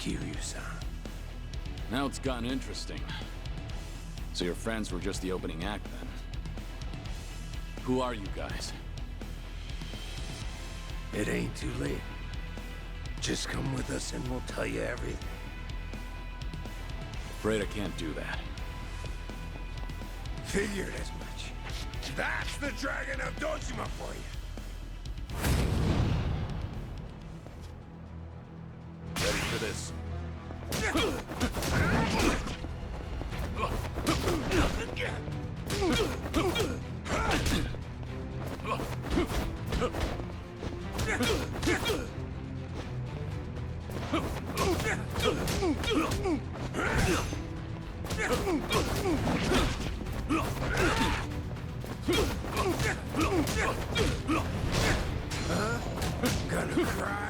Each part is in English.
Kiryu-san. Now it's gotten interesting. So your friends were just the opening act, then? Who are you guys? It ain't too late. Just come with us and we'll tell you everything. Afraid I can't do that. Figured as much. That's the Dragon of Dojima for you. Ready for this? Huh? Gonna cry?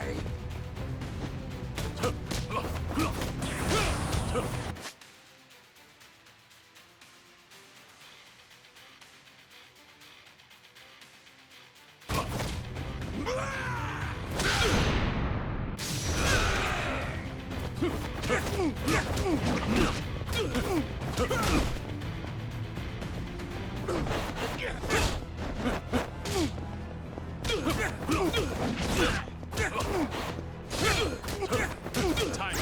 Time.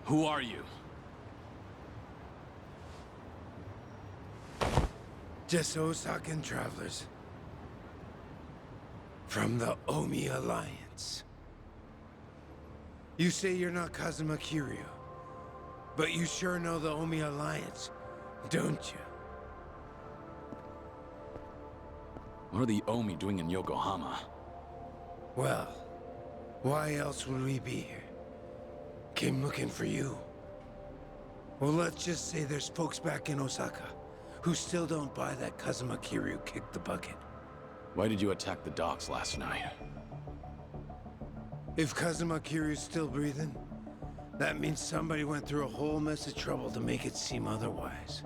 Who are you? Just Osakan travelers. From the Omi Alliance. You say you're not Kazuma Kiryu, but you sure know the Omi Alliance, don't you? What are the Omi doing in Yokohama? Well, why else would we be here? Came looking for you. Well, let's just say there's folks back in Osaka who still don't buy that Kazuma Kiryu kicked the bucket. Why did you attack the docks last night? If Kazuma Kiryu's still breathing, that means somebody went through a whole mess of trouble to make it seem otherwise.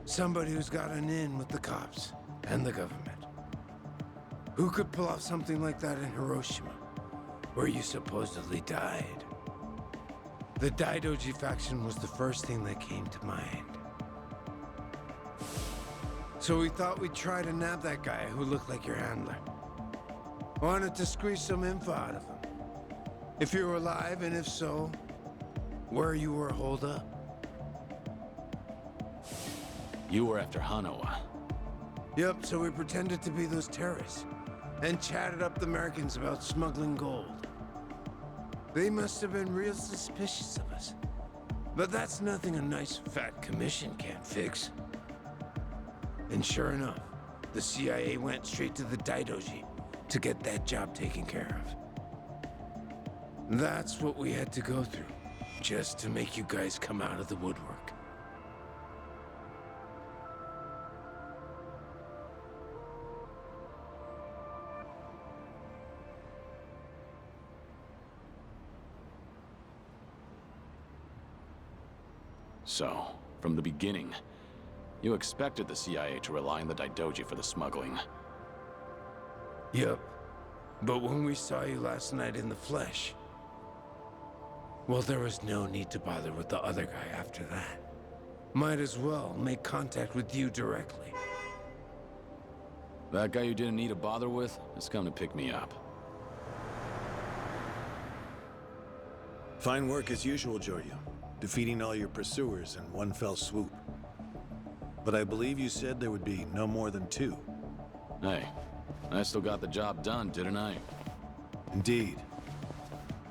Somebody who's got an in with the cops and the government. Who could pull off something like that in Hiroshima, where you supposedly died? The Daidoji faction was the first thing that came to mind. So we thought we'd try to nab that guy who looked like your handler. Wanted to squeeze some info out of him. If you were alive, and if so, where you were holed up. You were after Hanawa. Yep, so we pretended to be those terrorists, and chatted up the Americans about smuggling gold. They must have been real suspicious of us. But that's nothing a nice fat commission can't fix. And sure enough, the CIA went straight to the Daidoji to get that job taken care of. That's what we had to go through, just to make you guys come out of the woodwork. So, from the beginning, you expected the CIA to rely on the Daidoji for the smuggling. Yep. But when we saw you last night in the flesh, well, there was no need to bother with the other guy after that. Might as well make contact with you directly. That guy you didn't need to bother with has come to pick me up. Fine work as usual, Joryu. Defeating all your pursuers in one fell swoop. But I believe you said there would be no more than 2. Hey, I still got the job done, didn't I? Indeed.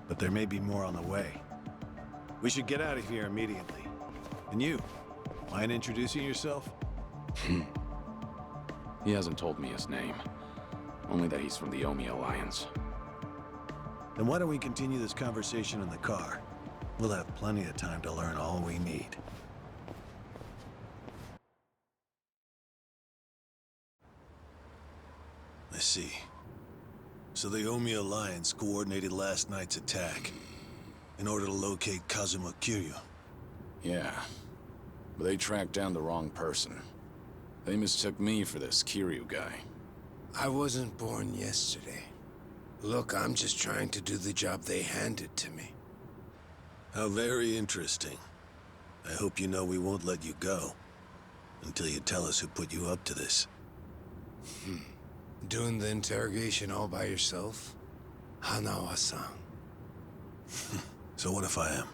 But there may be more on the way. We should get out of here immediately. And you, mind introducing yourself? He hasn't told me his name. Only that he's from the Omi Alliance. Then why don't we continue this conversation in the car? We'll have plenty of time to learn all we need. Let's see. So the Omi Alliance coordinated last night's attack in order to locate Kazuma Kiryu. Yeah, but they tracked down the wrong person. They mistook me for this Kiryu guy. I wasn't born yesterday. Look, I'm just trying to do the job they handed to me. How very interesting. I hope you know we won't let you go until you tell us who put you up to this. Doing the interrogation all by yourself? Hanawa-san. So what if I am?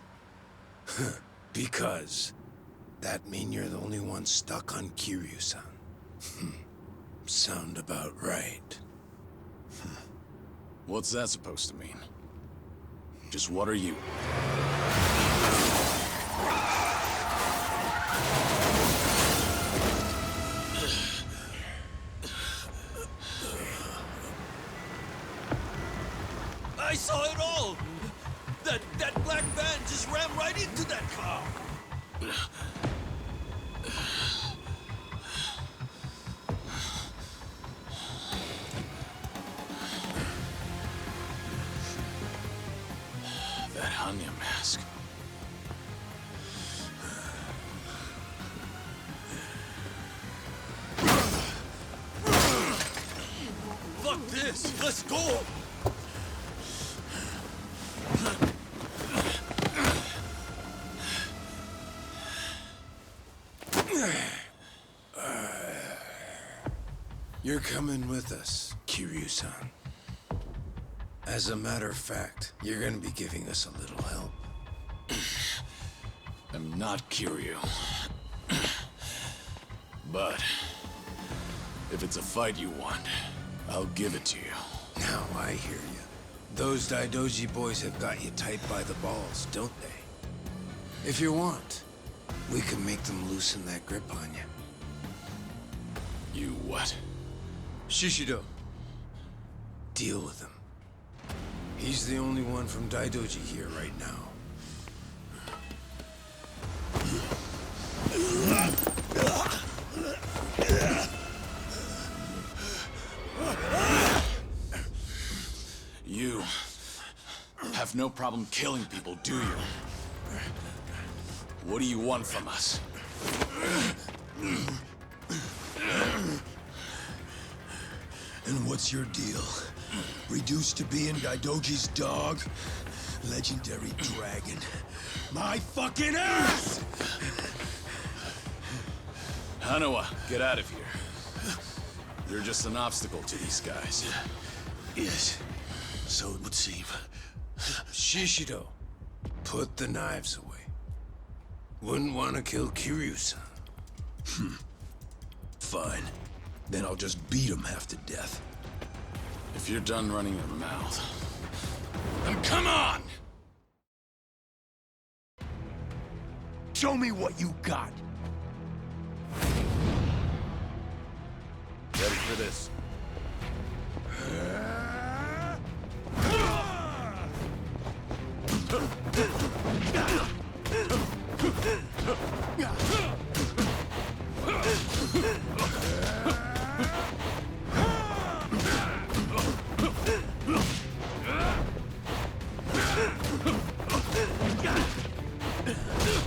Because that mean you're the only one stuck on Kiryu-san. Sound about right. What's that supposed to mean? Just what are you? I saw it all! That black van just ran right into that car! That Hanya mask. Fuck this! Let's go! You're coming with us, Kiryu-san. As a matter of fact, you're gonna be giving us a little help. I'm not Kiryu. But if it's a fight you want, I'll give it to you. Now I hear you. Those Daidoji boys have got you tight by the balls, don't they? If you want, we can make them loosen that grip on you. You what? Shishido. Deal with him. He's the only one from Daidoji here right now. You have no problem killing people, do you? What do you want from us? And what's your deal? Reduced to being Daidoji's dog? Legendary dragon. My fucking ass! Hanawa, get out of here. You're just an obstacle to these guys. Yes, so it would seem. Shishido, put the knives away. Wouldn't want to kill Kiryu-san. Fine. Then I'll just beat him half to death. If you're done running your mouth, then come on! Show me what you got. Ready for this?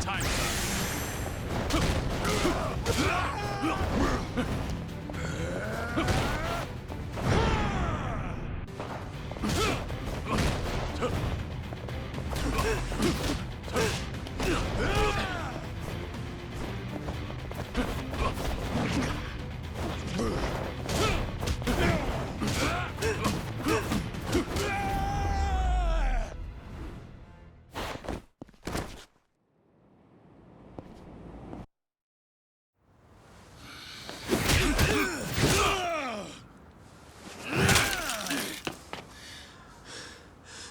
Time.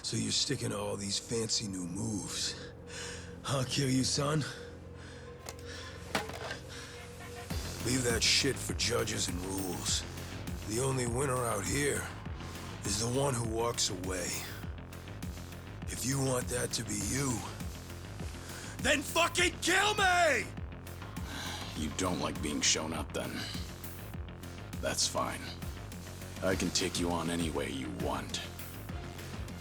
So you're sticking to all these fancy new moves. Huh, Kiryu-san? Leave that shit for judges and rules. The only winner out here is the one who walks away. If you want that to be you, then fucking kill me! You don't like being shown up, then. That's fine. I can take you on any way you want.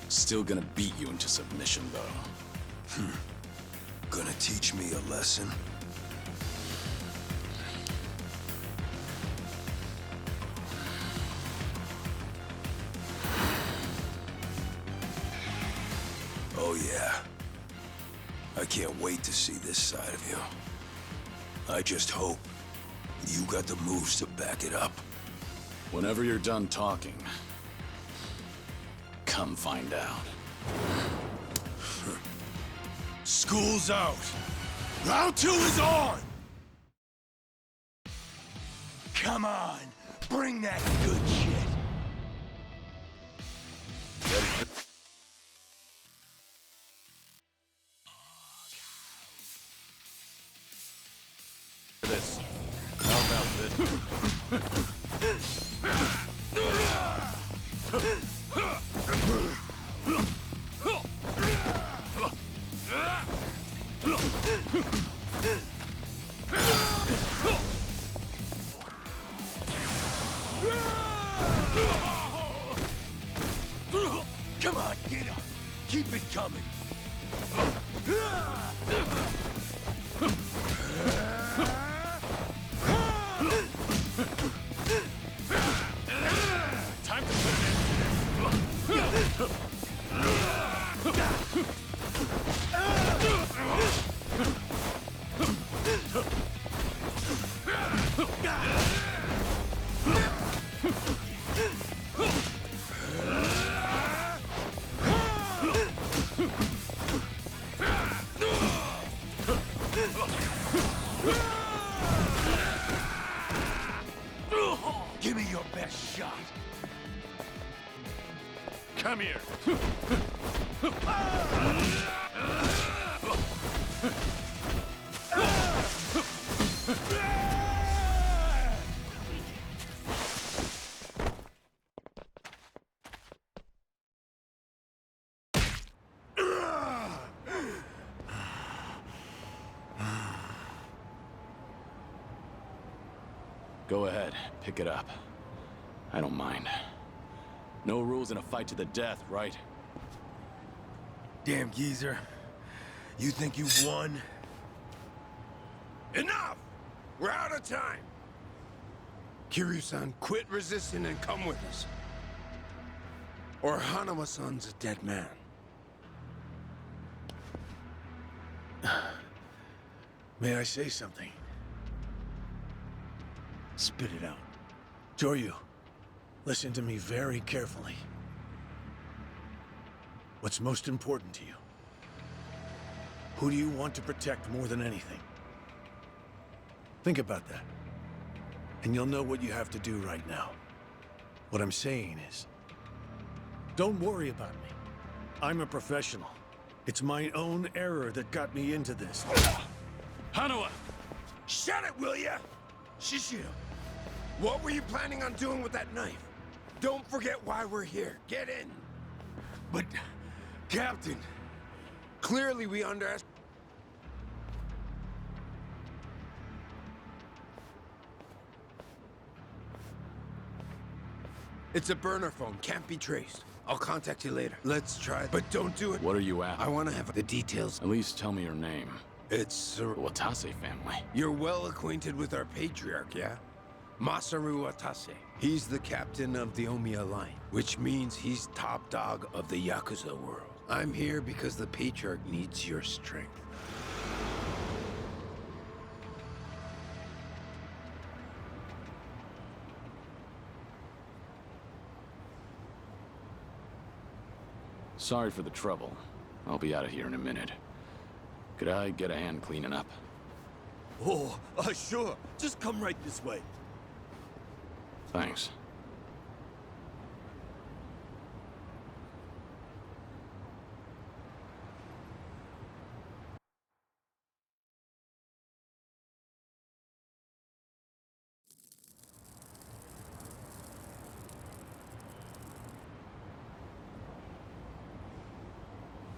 Still gonna beat you into submission, though. Gonna teach me a lesson? Oh yeah. I can't wait to see this side of you. I just hope you got the moves to back it up. Whenever you're done talking, come find out. School's out. Round 2 is on! Come on, bring that good shit. This. How about this? Come on, get up. Keep it coming. Time to put it in. Give me your best shot. Come here. Go ahead, pick it up. I don't mind. No rules in a fight to the death, right? Damn geezer. You think you've won? Enough! We're out of time! Kiryu-san, quit resisting and come with us. Or Hanuma-san's a dead man. May I say something? Spit it out. Joryu, listen to me very carefully. What's most important to you? Who do you want to protect more than anything? Think about that. And you'll know what you have to do right now. What I'm saying is, don't worry about me. I'm a professional. It's my own error that got me into this. Hanuma! Shut it, will ya? Shishio, what were you planning on doing with that knife? Don't forget why we're here. Get in. But, Captain, Clearly we underestimated. It's a burner phone, can't be traced. I'll contact you later. Let's try, but don't do it. What are you after? I want to have the details. At least tell me your name. It's... The Watase family. You're well acquainted with our patriarch, yeah? Masaru Watase. He's the captain of the Omiya line, which means he's top dog of the Yakuza world. I'm here because the patriarch needs your strength. Sorry for the trouble. I'll be out of here in a minute. Could I get a hand cleaning up? Oh, sure. Just come right this way. Thanks.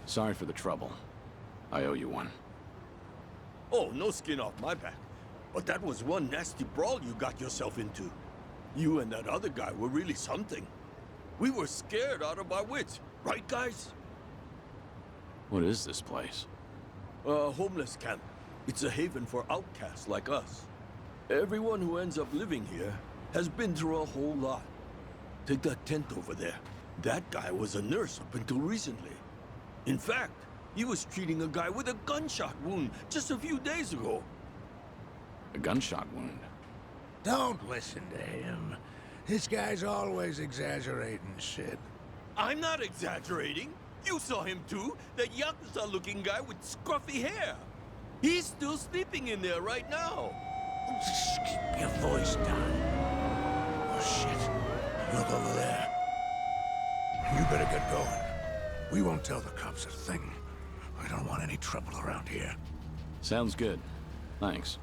Sorry for the trouble. I owe you one. Oh, no skin off my back. But that was one nasty brawl you got yourself into. You and that other guy were really something. We were scared out of our wits, right, guys? What is this place? A homeless camp. It's a haven for outcasts like us. Everyone who ends up living here has been through a whole lot. Take that tent over there. That guy was a nurse up until recently. In fact, he was treating a guy with a gunshot wound just a few days ago. A gunshot wound. Don't listen to him. This guy's always exaggerating shit. I'm not exaggerating. You saw him too, that Yakuza-looking guy with scruffy hair. He's still sleeping in there right now. Just keep your voice down. Oh, shit. Look over there. You better get going. We won't tell the cops a thing. We don't want any trouble around here. Sounds good. Thanks.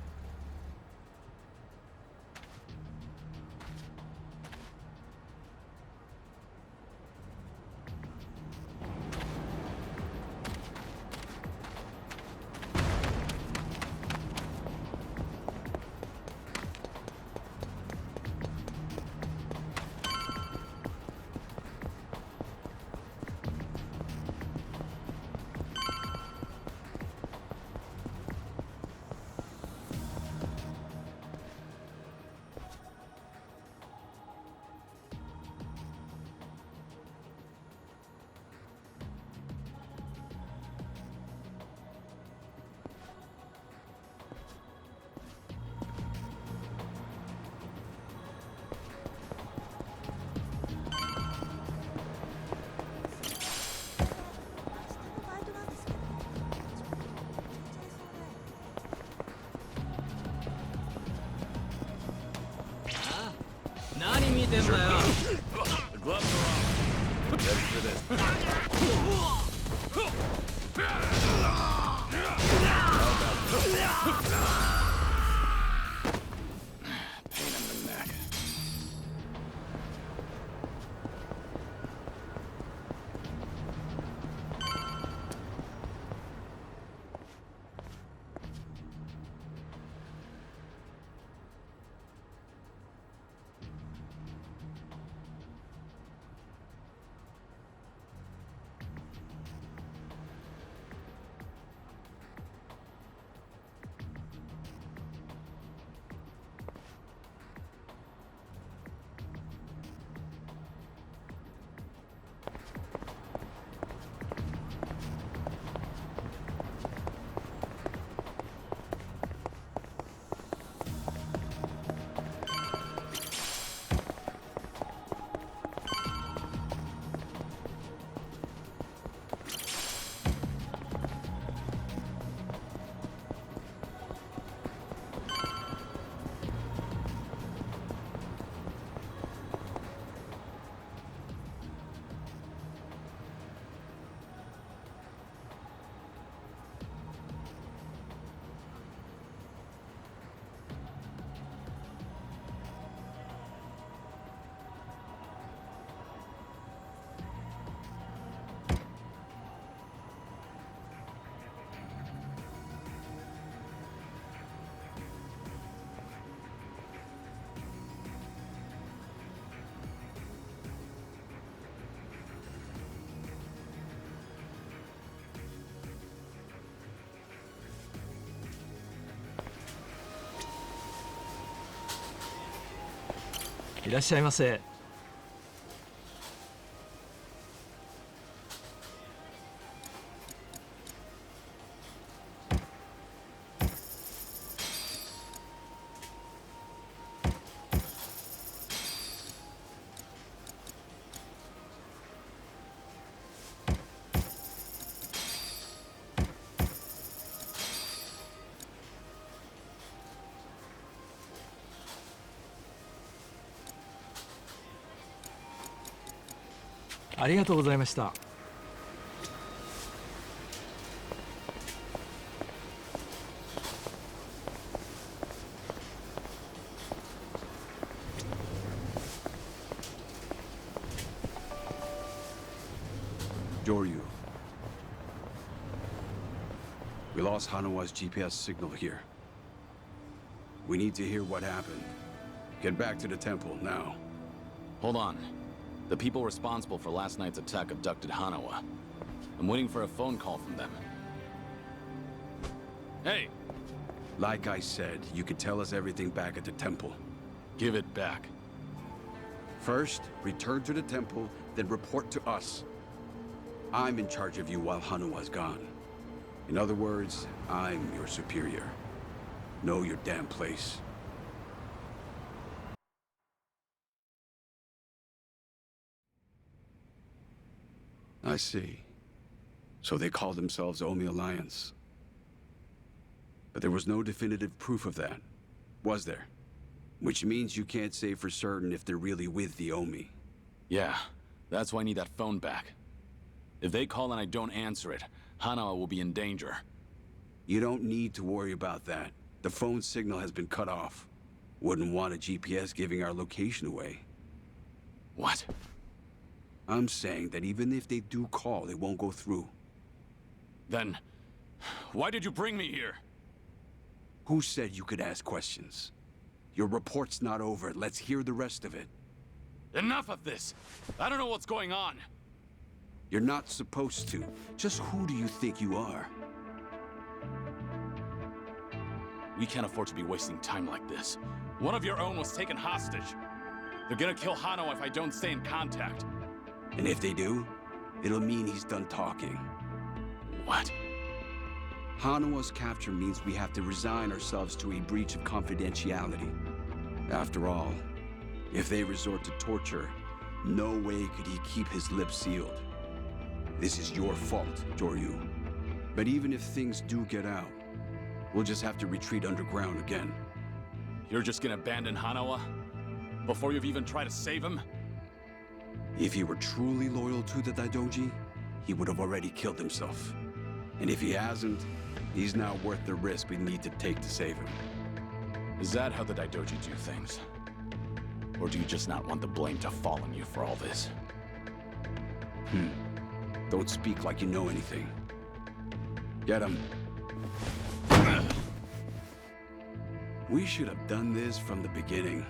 The gloves are off. Ready for this. Pain in the neck.いらっしゃいませ。ありがとうございました。Ryu. We lost Hanawa's GPS signal here. We need to hear what happened. Get back to the temple, now. Hold on. The people responsible for last night's attack abducted Hanawa. I'm waiting for a phone call from them. Hey! Like I said, you can tell us everything back at the temple. Give it back. First, return to the temple, then report to us. I'm in charge of you while Hanawa's gone. In other words, I'm your superior. Know your damn place. I see. So they call themselves Omi Alliance. But there was no definitive proof of that, was there? Which means you can't say for certain if they're really with the Omi. Yeah, that's why I need that phone back. If they call and I don't answer it, Hanawa will be in danger. You don't need to worry about that. The phone signal has been cut off. Wouldn't want a GPS giving our location away. What? I'm saying that even if they do call, it won't go through. Then, why did you bring me here? Who said you could ask questions? Your report's not over. Let's hear the rest of it. Enough of this! I don't know what's going on! You're not supposed to. Just who do you think you are? We can't afford to be wasting time like this. One of your own was taken hostage. They're gonna kill Hanawa if I don't stay in contact. And if they do, it'll mean he's done talking. What? Hanawa's capture means we have to resign ourselves to a breach of confidentiality. After all, if they resort to torture, no way could he keep his lips sealed. This is your fault, Joryu. But even if things do get out, we'll just have to retreat underground again. You're just gonna abandon Hanawa? Before you've even tried to save him? If he were truly loyal to the Daidoji, he would have already killed himself. And if he hasn't, he's not worth the risk we need to take to save him. Is that how the Daidoji do things? Or do you just not want the blame to fall on you for all this? Don't speak like you know anything. Get him. We should have done this from the beginning.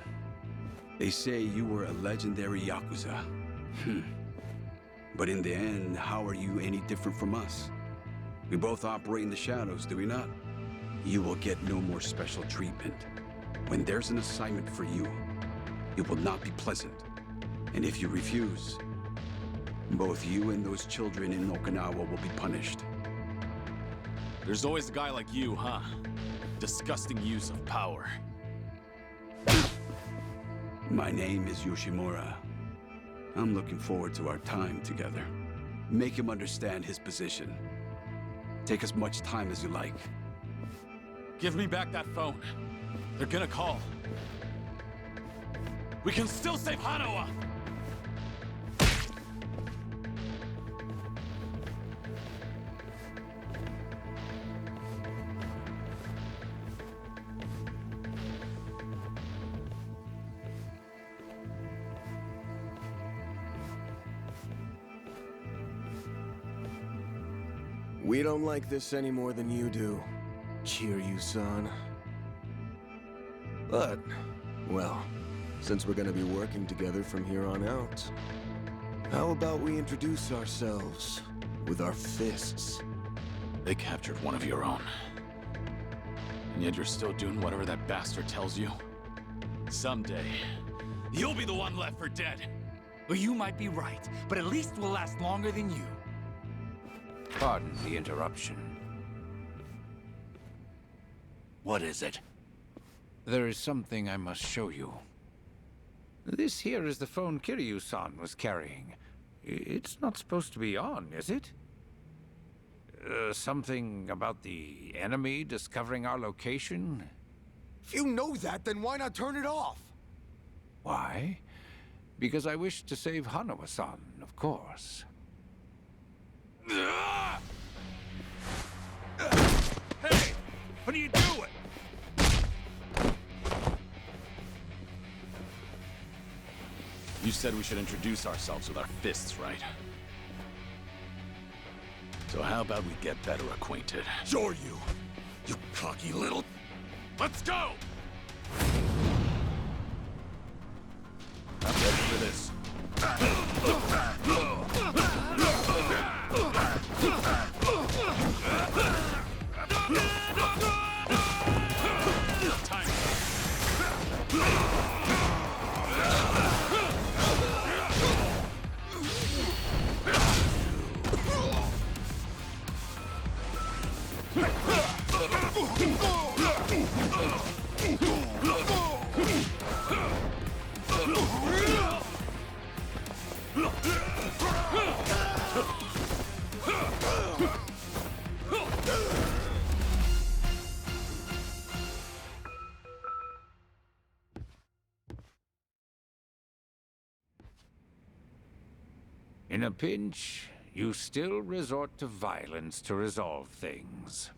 They say you were a legendary Yakuza. But in the end, how are you any different from us? We both operate in the shadows, do we not? You will get no more special treatment. When there's an assignment for you, it will not be pleasant. And if you refuse, both you and those children in Okinawa will be punished. There's always a guy like you, huh? Disgusting use of power. My name is Yoshimura. I'm looking forward to our time together. Make him understand his position. Take as much time as you like. Give me back that phone. They're gonna call. We can still save Hanawa! We don't like this any more than you do, Kiryu-san. But, well, since we're gonna be working together from here on out, how about we introduce ourselves with our fists? They captured one of your own. And yet you're still doing whatever that bastard tells you? Someday, you'll be the one left for dead. Well, you might be right, but at least we'll last longer than you. Pardon the interruption. What is it? There is something I must show you. This here is the phone Kiryu-san was carrying. It's not supposed to be on, is it? Something about the enemy discovering our location? If you know that, then why not turn it off? Why? Because I wish to save Hanawa-san, of course. Hey! What are you doing? You said we should introduce ourselves with our fists, right? So how about we get better acquainted? Joryu, you cocky little... Let's go! In a pinch, you still resort to violence to resolve things.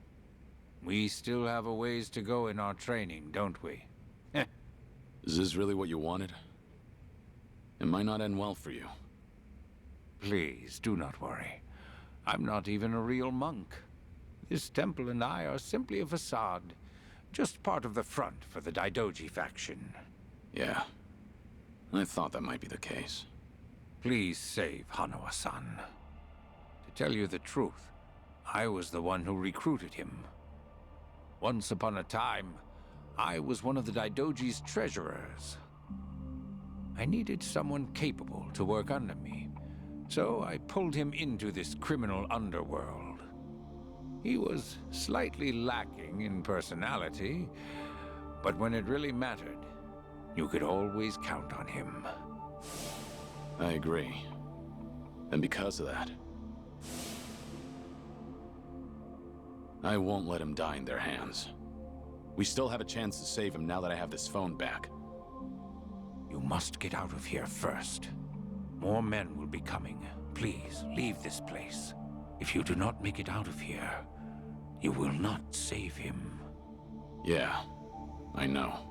We still have a ways to go in our training, don't we? Is this really what you wanted? It might not end well for you. Please, do not worry. I'm not even a real monk. This temple and I are simply a facade. Just part of the front for the Daidoji faction. Yeah. I thought that might be the case. Please save Hanawa-san. To tell you the truth, I was the one who recruited him. Once upon a time, I was one of the Daidoji's treasurers. I needed someone capable to work under me, so I pulled him into this criminal underworld. He was slightly lacking in personality, but when it really mattered, you could always count on him. I agree. And because of that, I won't let him die in their hands. We still have a chance to save him now that I have this phone back. You must get out of here first. More men will be coming. Please, leave this place. If you do not make it out of here, you will not save him. Yeah, I know.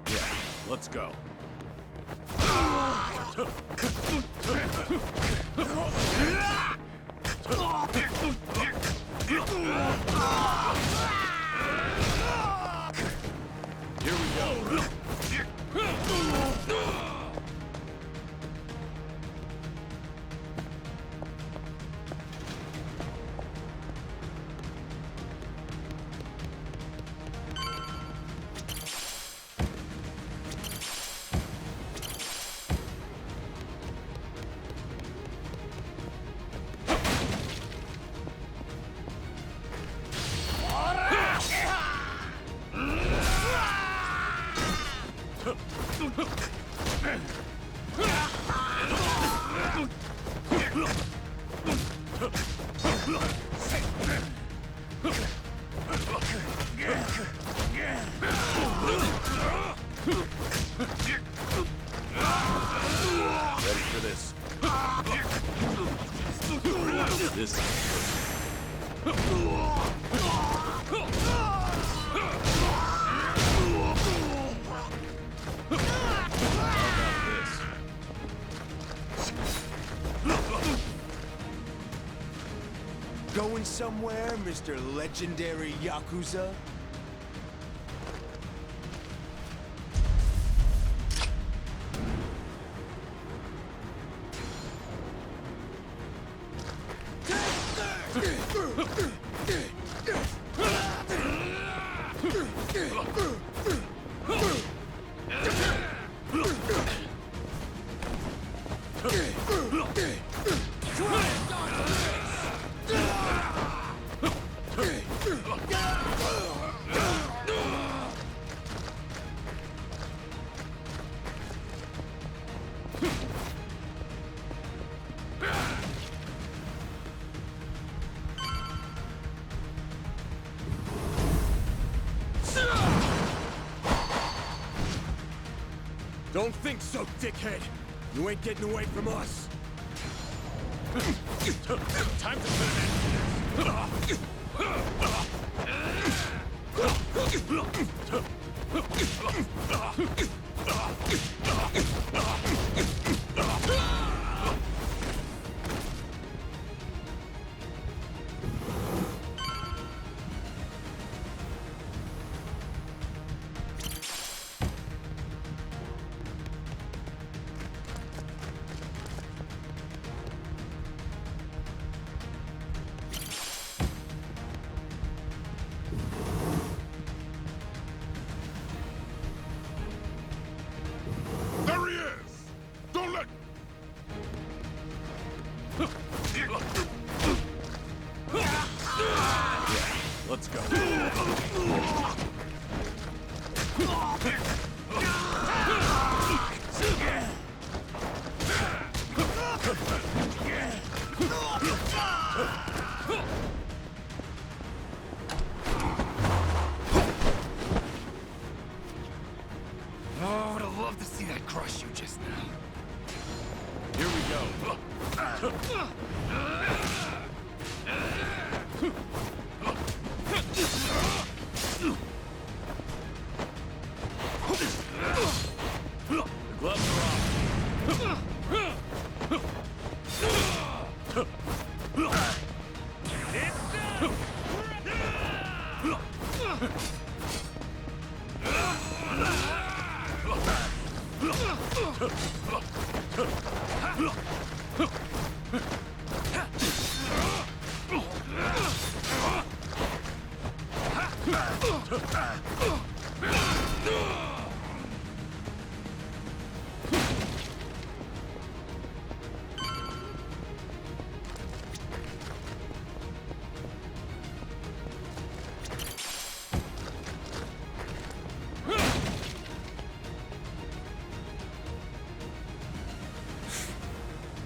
Yeah, let's go. Here we go. Ready for this? This. Going somewhere, Mr. Legendary Yakuza? Don't think so, dickhead! You ain't getting away from us! Time to put an end to this. There he is! Don't let... Let's go.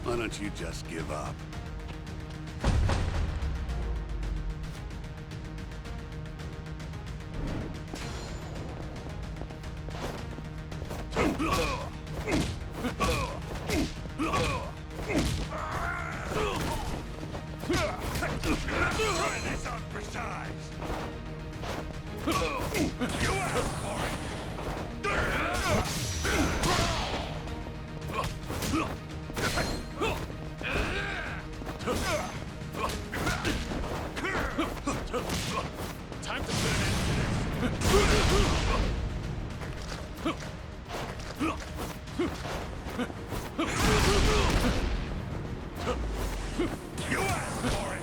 Why don't you just give up? Try this on for size! You asked for it! Time to put an end to You asked for it!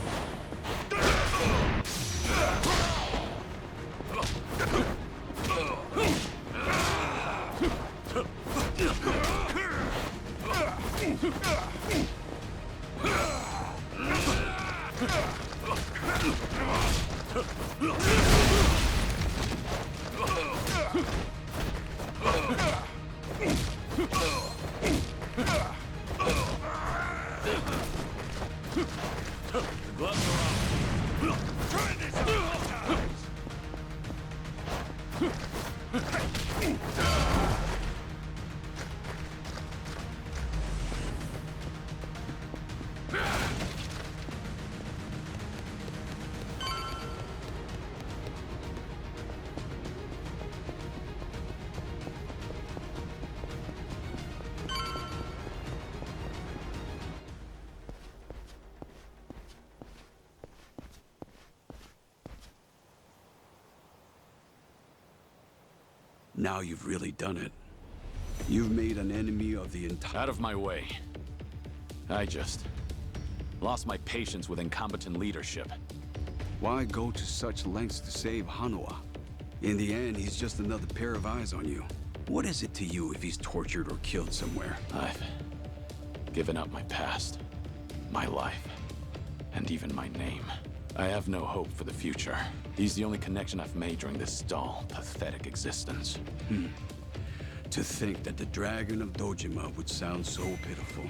Try this on for size! Now you've really done it. You've made an enemy of the entire... Out of my way. I just lost my patience with incompetent leadership. Why go to such lengths to save Hanua? In the end, he's just another pair of eyes on you. What is it to you if he's tortured or killed somewhere? I've given up my past, my life, and even my name. I have no hope for the future. He's the only connection I've made during this dull, pathetic existence. To think that the Dragon of Dojima would sound so pitiful.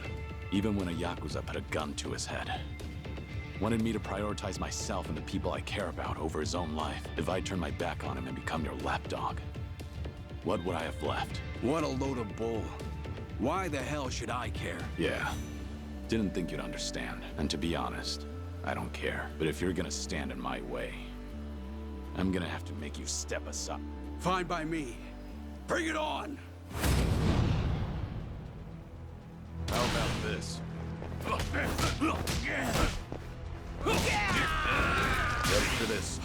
Even when a Yakuza put a gun to his head. Wanted me to prioritize myself and the people I care about over his own life. If I turn my back on him and become your lapdog, what would I have left? What a load of bull. Why the hell should I care? Yeah. Didn't think you'd understand. And to be honest, I don't care. But if you're gonna stand in my way, I'm gonna have to make you step aside. Fine by me. Bring it on! How about this? Ready for this?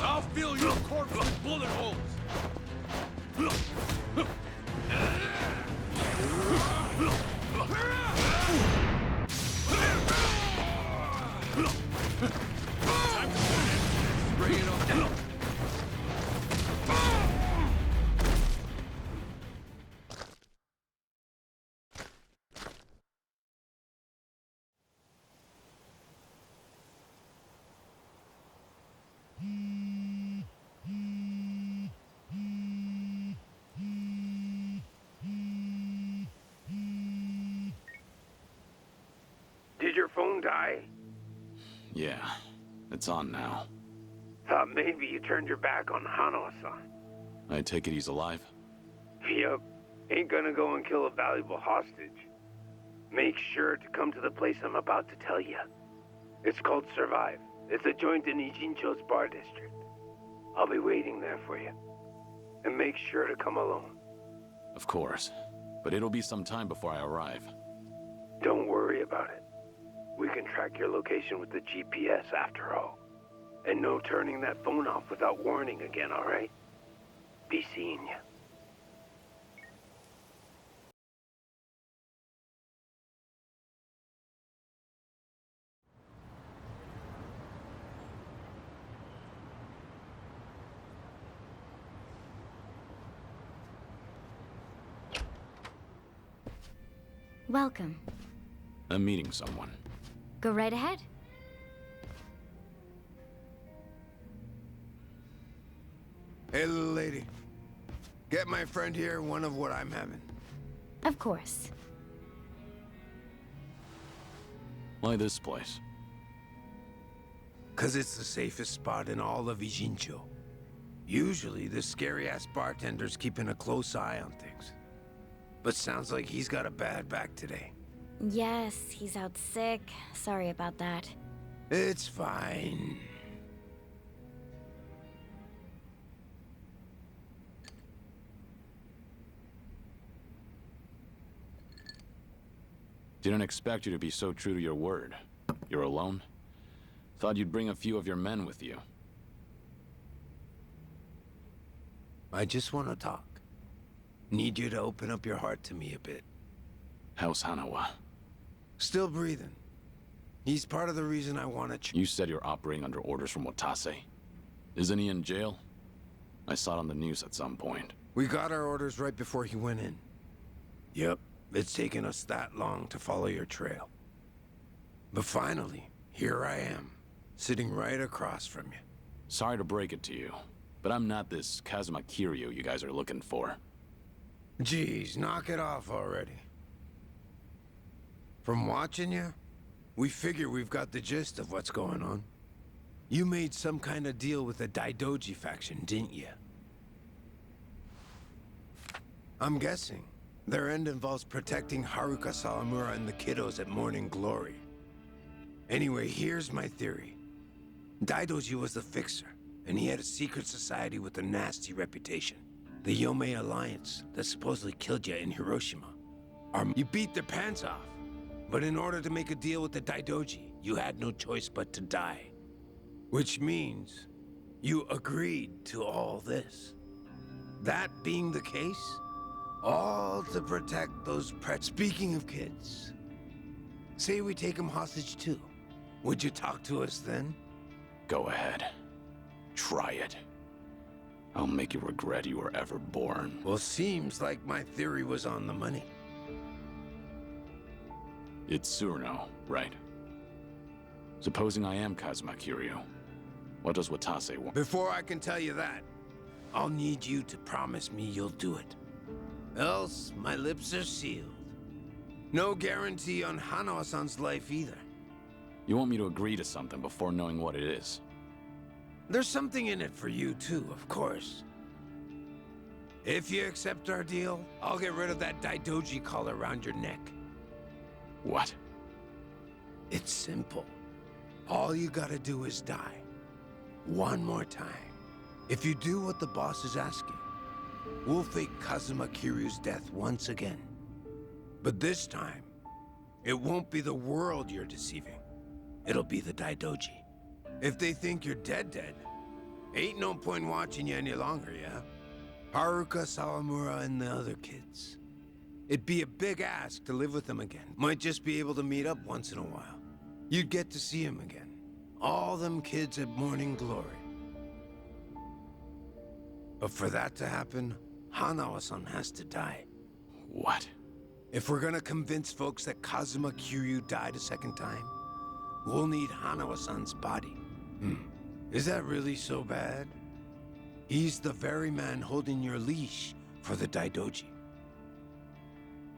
I'll fill your corpse with bullet holes! Bring it on. Did your phone die? Yeah, it's on now. Thought maybe you turned your back on Hanawa-san. I take it he's alive? Yup. Ain't gonna go and kill a valuable hostage. Make sure to come to the place I'm about to tell you. It's called Survive. It's a joint in Ijincho's bar district. I'll be waiting there for you. And make sure to come alone. Of course. But it'll be some time before I arrive. Don't worry about it. We can track your location with the GPS after all. And no turning that phone off without warning again, alright? Be seeing you. Welcome. I'm meeting someone. Go right ahead. Hey, little lady. Get my friend here one of what I'm having. Of course. Why this place? 'Cause it's the safest spot in all of Ijincho. Usually, the scary-ass bartender's keeping a close eye on things. But sounds like he's got a bad back today. Yes, he's out sick. Sorry about that. It's fine. Didn't expect you to be so true to your word. You're alone? Thought you'd bring a few of your men with you. I just want to talk. Need you to open up your heart to me a bit. How's Hanawa? Still breathing. He's part of the reason I want to... You said you're operating under orders from Watase. Isn't he in jail? I saw it on the news at some point. We got our orders right before he went in. Yep, it's taken us that long to follow your trail. But finally, here I am, sitting right across from you. Sorry to break it to you, but I'm not this Kazuma Kiryu you guys are looking for. Geez, knock it off already. From watching you, we figure we've got the gist of what's going on. You made some kind of deal with the Daidoji faction, didn't you? I'm guessing their end involves protecting Haruka Sawamura and the kiddos at Morning Glory. Anyway, here's my theory. Daidoji was the fixer, and he had a secret society with a nasty reputation. The Yomei Alliance that supposedly killed you in Hiroshima. You beat their pants off, but in order to make a deal with the Daidoji, you had no choice but to die. Which means you agreed to all this. That being the case, all to protect those Speaking of kids, say we take them hostage too. Would you talk to us then? Go ahead. Try it. I'll make you regret you were ever born. Well, seems like my theory was on the money. It's Tsuruno, right? Supposing I am Kazuma Kiryu, what does Watase want? Before I can tell you that, I'll need you to promise me you'll do it. Else, my lips are sealed. No guarantee on Hanawa-san's life either. You want me to agree to something before knowing what it is? There's something in it for you too, of course. If you accept our deal, I'll get rid of that Daidoji collar around your neck. What? It's simple. All you gotta do is die. One more time. If you do what the boss is asking, we'll fake Kazuma Kiryu's death once again. But this time, it won't be the world you're deceiving. It'll be the Daidoji. If they think you're dead, ain't no point watching you any longer, yeah? Haruka, Sawamura, and the other kids. It'd be a big ask to live with them again. Might just be able to meet up once in a while. You'd get to see them again. All them kids at morning glory. But for that to happen, Hanawa-san has to die. What? If we're gonna convince folks that Kazuma Kiryu died a second time, we'll need Hanawa-san's body. Is that really so bad? He's the very man holding your leash for the Daidoji.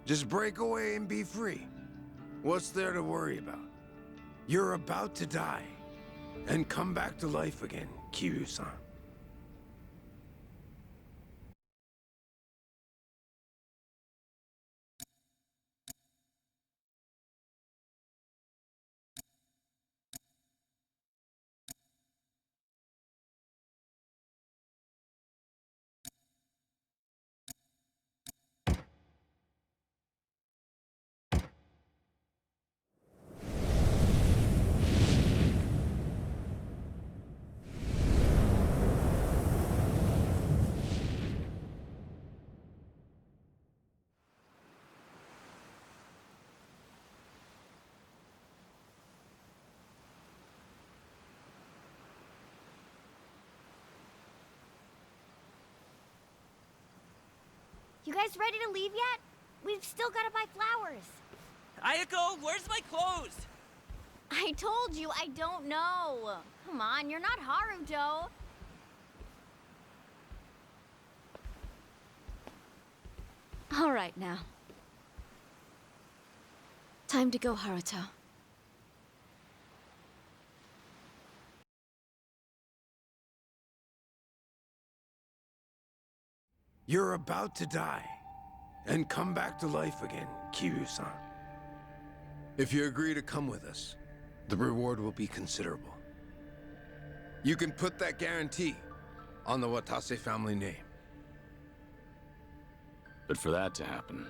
Just break away and be free. What's there to worry about? You're about to die and come back to life again, Kiryu-san. You guys ready to leave yet? We've still gotta buy flowers. Ayako, where's my clothes? I told you, I don't know. Come on, you're not Haruto. All right now. Time to go, Haruto. You're about to die and come back to life again, Kiryu-san. If you agree to come with us, the reward will be considerable. You can put that guarantee on the Watase family name. But for that to happen,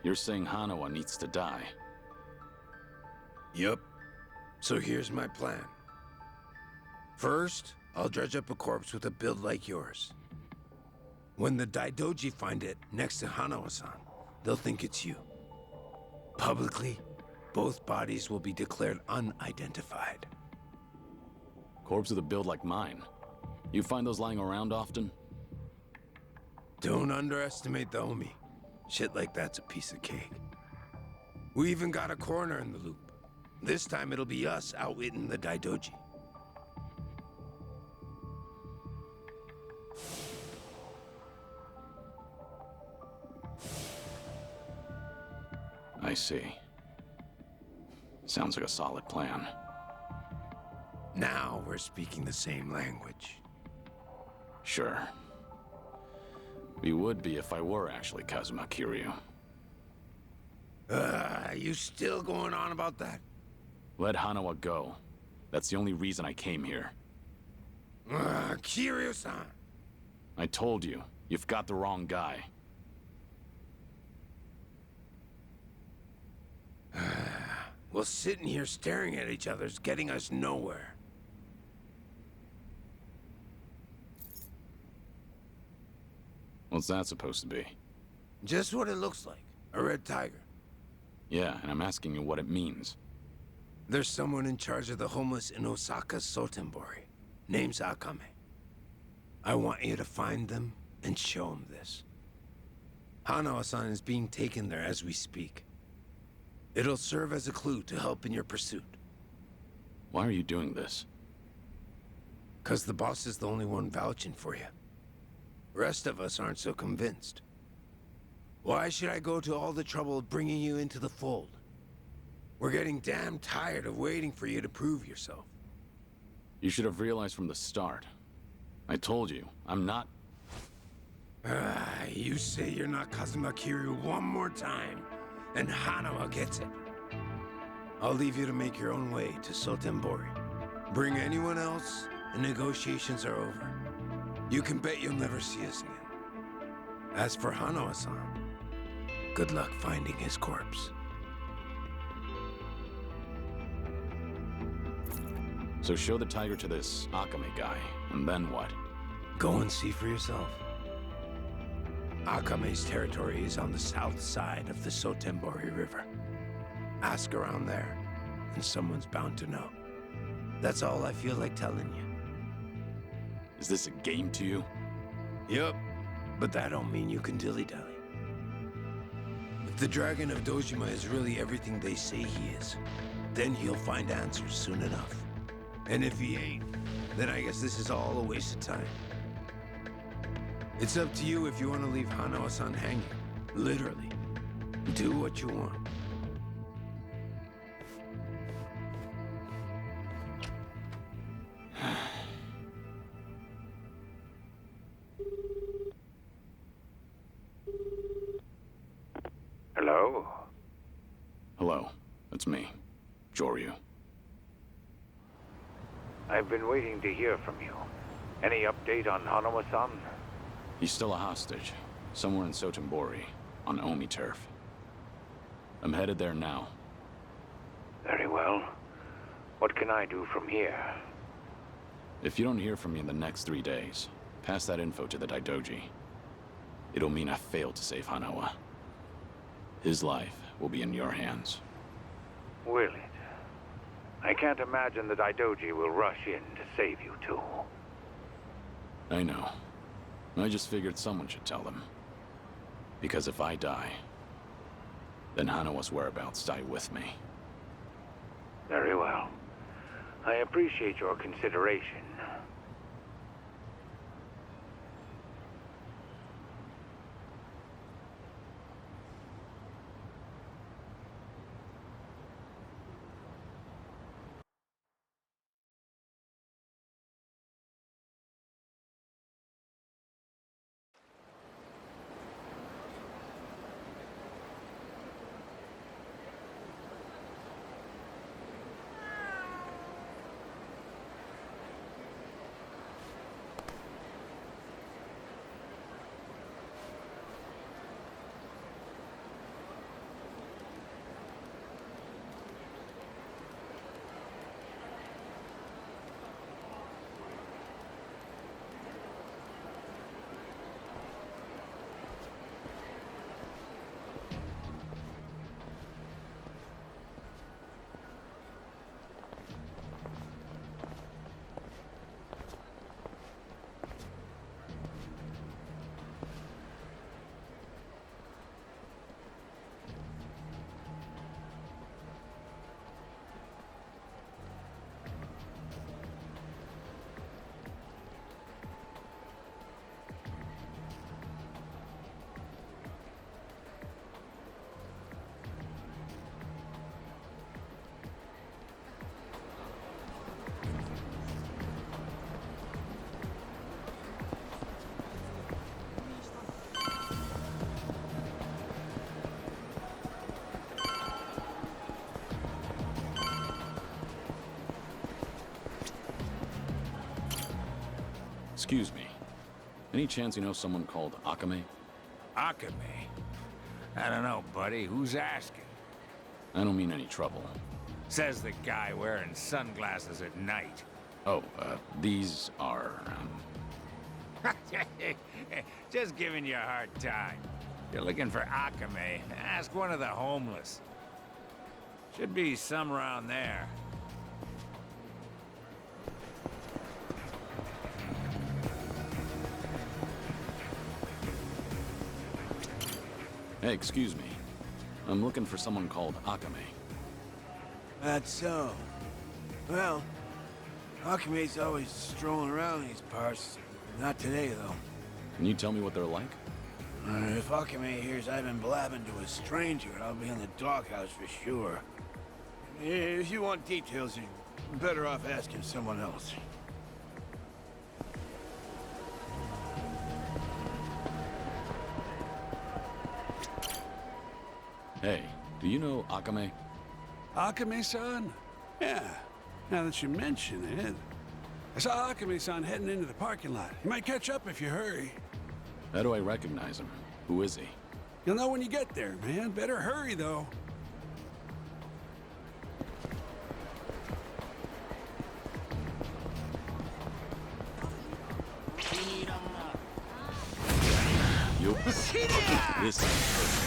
you're saying Hanawa needs to die. Yup. So here's my plan. First, I'll dredge up a corpse with a build like yours. When the Daidoji find it next to Hanawa-san, they'll think it's you. Publicly, both bodies will be declared unidentified. Corpse with a build like mine. You find those lying around often? Don't underestimate the Omi. Shit like that's a piece of cake. We even got a coroner in the loop. This time it'll be us outwitting the Daidoji. I see. Sounds like a solid plan. Now we're speaking the same language. Sure. We would be if I were actually Kazuma Kiryu. You still going on about that? Let Hanawa go. That's the only reason I came here. Kiryu-san! I told you, you've got the wrong guy. Well, sitting here staring at each other's getting us nowhere. What's that supposed to be? Just what it looks like. A red tiger. Yeah, and I'm asking you what it means. There's someone in charge of the homeless in Osaka's Sotenbori. Name's Akame. I want you to find them and show them this. Hanawa-san is being taken there as we speak. It'll serve as a clue to help in your pursuit. Why are you doing this? 'Cause the boss is the only one vouching for you. Rest of us aren't so convinced. Why should I go to all the trouble of bringing you into the fold? We're getting damn tired of waiting for you to prove yourself. You should have realized from the start. I told you, I'm not... You say you're not Kazuma Kiryu one more time, and Hanawa gets it. I'll leave you to make your own way to Sotenbori. Bring anyone else, and negotiations are over. You can bet you'll never see us again. As for Hanoa-san, good luck finding his corpse. So show the tiger to this Akame guy, and then what? Go and see for yourself. Akame's territory is on the south side of the Sotembori River. Ask around there, and someone's bound to know. That's all I feel like telling you. Is this a game to you? Yup, but that don't mean you can dilly-dally. If the Dragon of Dojima is really everything they say he is, then he'll find answers soon enough. And if he ain't, then I guess this is all a waste of time. It's up to you if you want to leave Hanoa-san hanging. Literally. Do what you want. Hello? Hello, it's me, Joryu. I've been waiting to hear from you. Any update on Hanoa-san? He's still a hostage, somewhere in Sotembori, on Omi turf. I'm headed there now. Very well. What can I do from here? If you don't hear from me in the next 3 days, pass that info to the Daidoji. It'll mean I failed to save Hanoa. His life will be in your hands. Will it? I can't imagine the Daidoji will rush in to save you two. I know. I just figured someone should tell them. Because if I die, then Hanoa's whereabouts die with me. Very well. I appreciate your consideration. Excuse me. Any chance you know someone called Akame? Akame? I don't know, buddy. Who's asking? I don't mean any trouble. Says the guy wearing sunglasses at night. Oh, these are, Just giving you a hard time. You're looking for Akame. Ask one of the homeless. Should be some around there. Hey, excuse me. I'm looking for someone called Akame. That's so. Well, Akame's always strolling around these parts. Not today, though. Can you tell me what they're like? If Akame hears I've been blabbing to a stranger, I'll be in the doghouse for sure. If you want details, you're better off asking someone else. Hey, do you know Akame? Akame-san? Yeah, now that you mention it. I saw Akame-san heading into the parking lot. You might catch up if you hurry. How do I recognize him? Who is he? You'll know when you get there, man. Better hurry, though. You. This is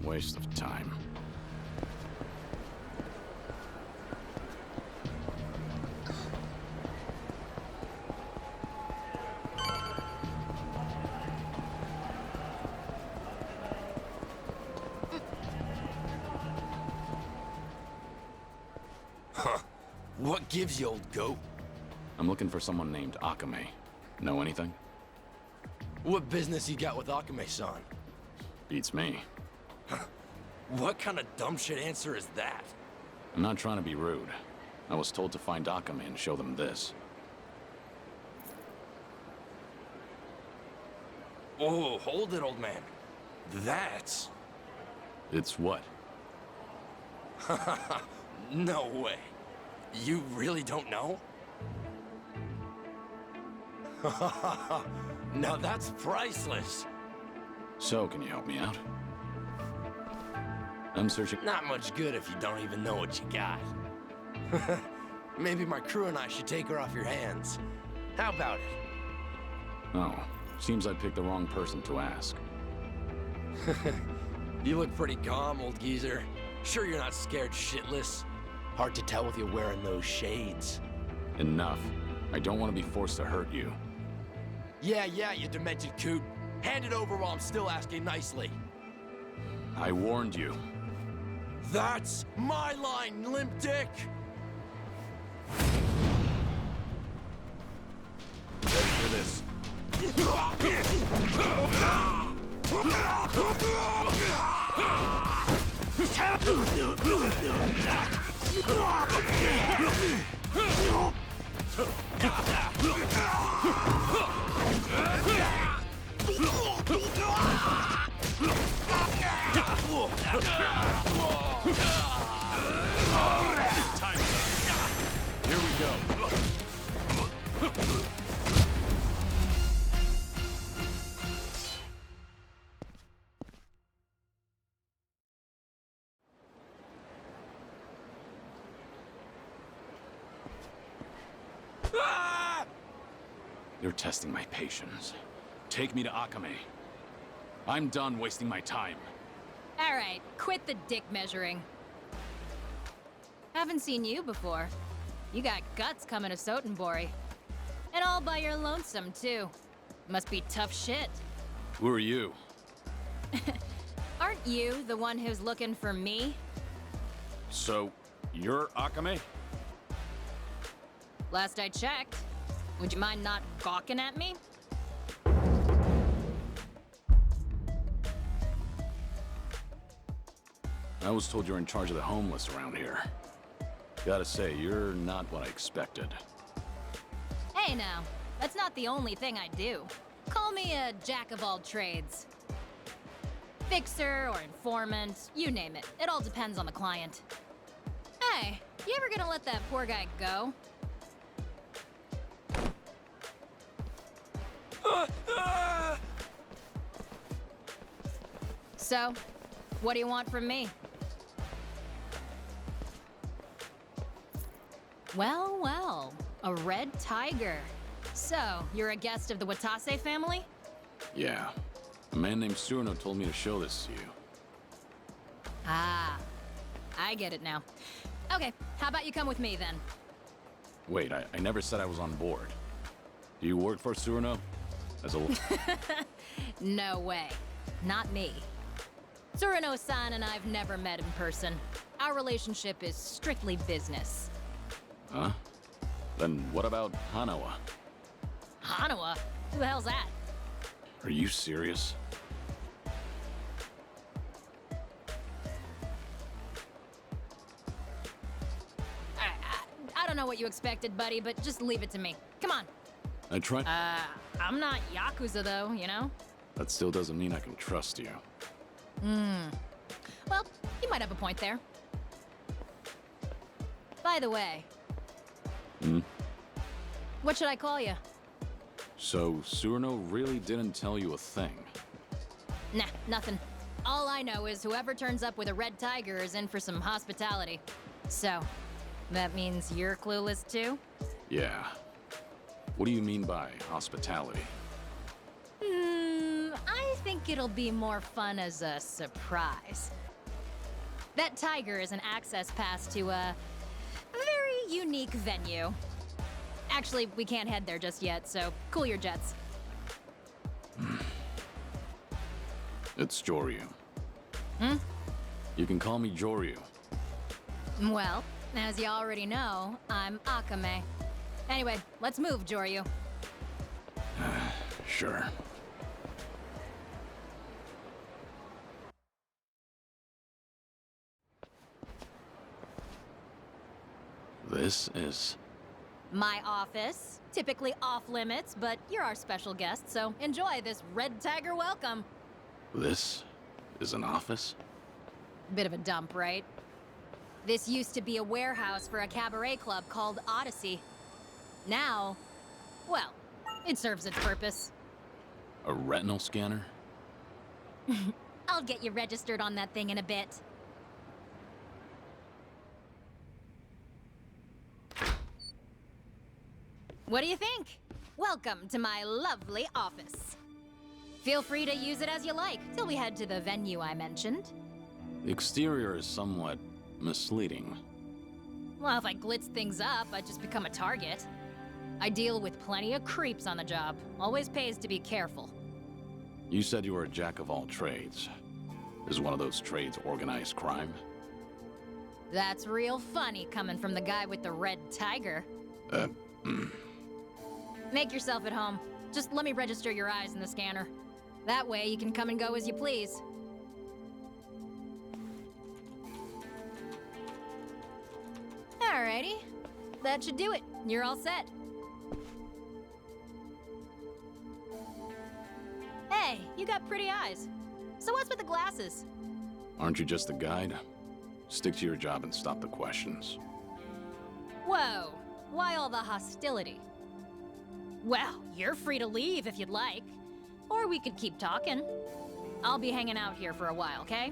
waste of time. Huh. What gives you, old goat? I'm looking for someone named Akame. Know anything? What business you got with Akame-san? Beats me. What kind of dumb shit answer is that? I'm not trying to be rude. I was told to find Akame and show them this. Oh, hold it, old man. That's... It's what? No way. You really don't know? Now that's priceless. So, can you help me out? I'm searching... Not much good if you don't even know what you got. Maybe my crew and I should take her off your hands. How about it? Oh, seems I picked the wrong person to ask. You look pretty calm, old geezer. Sure you're not scared shitless? Hard to tell with you wearing those shades. Enough. I don't want to be forced to hurt you. Yeah, you demented coot. Hand it over while I'm still asking nicely. I warned you. That's my line, limp dick! Ready for this. Here we go. You're testing my patience. Take me to Akame. I'm done wasting my time. All right, quit the dick measuring. Haven't seen you before. You got guts coming to Sotenbori. And all by your lonesome, too. Must be tough shit. Who are you? Aren't you the one who's looking for me? So, you're Akame? Last I checked. Would you mind not gawking at me? I was told you're in charge of the homeless around here. Gotta say, you're not what I expected. Hey now, that's not the only thing I do. Call me a jack of all trades. Fixer or informant, you name it. It all depends on the client. Hey, you ever gonna let that poor guy go? So, what do you want from me? Well, a red tiger. So, you're a guest of the Watase family? Yeah. A man named Surno told me to show this to you. Ah, I get it now. Okay, how about you come with me then? Wait, I never said I was on board. Do you work for Surno? As a... No way. Not me. Tsurano-san and I've never met in person. Our relationship is strictly business. Huh? Then what about Hanawa? Hanawa? Who the hell's that? Are you serious? I don't know what you expected, buddy, but just leave it to me. Come on. I tried. I'm not Yakuza, though, you know? That still doesn't mean I can trust you. Well, you might have a point there. By the way, what should I call you? So, Surno really didn't tell you a thing? Nah, nothing. All I know is whoever turns up with a red tiger is in for some hospitality. So, that means you're clueless too? Yeah. What do you mean by hospitality? I think it'll be more fun as a surprise. That tiger is an access pass to a very unique venue. Actually, we can't head there just yet, so cool your jets. It's Joryu. You can call me Joryu. Well, as you already know, I'm Akame. Anyway, let's move, Joryu. Sure. This is... My office. Typically off limits, but you're our special guest, so enjoy this red tiger welcome. This is an office? Bit of a dump, right? This used to be a warehouse for a cabaret club called Odyssey. Now, well, it serves its purpose. A retinal scanner? I'll get you registered on that thing in a bit. What do you think? Welcome to my lovely office. Feel free to use it as you like, till we head to the venue I mentioned. The exterior is somewhat misleading. Well, if I glitz things up, I'd just become a target. I deal with plenty of creeps on the job. Always pays to be careful. You said you were a jack of all trades. Is one of those trades organized crime? That's real funny coming from the guy with the red tiger. Make yourself at home. Just let me register your eyes in the scanner. That way you can come and go as you please. Alrighty. That should do it. You're all set. Hey, you got pretty eyes. So what's with the glasses? Aren't you just a guide? Stick to your job and stop the questions. Whoa, why all the hostility? Well, you're free to leave if you'd like. Or we could keep talking. I'll be hanging out here for a while, okay?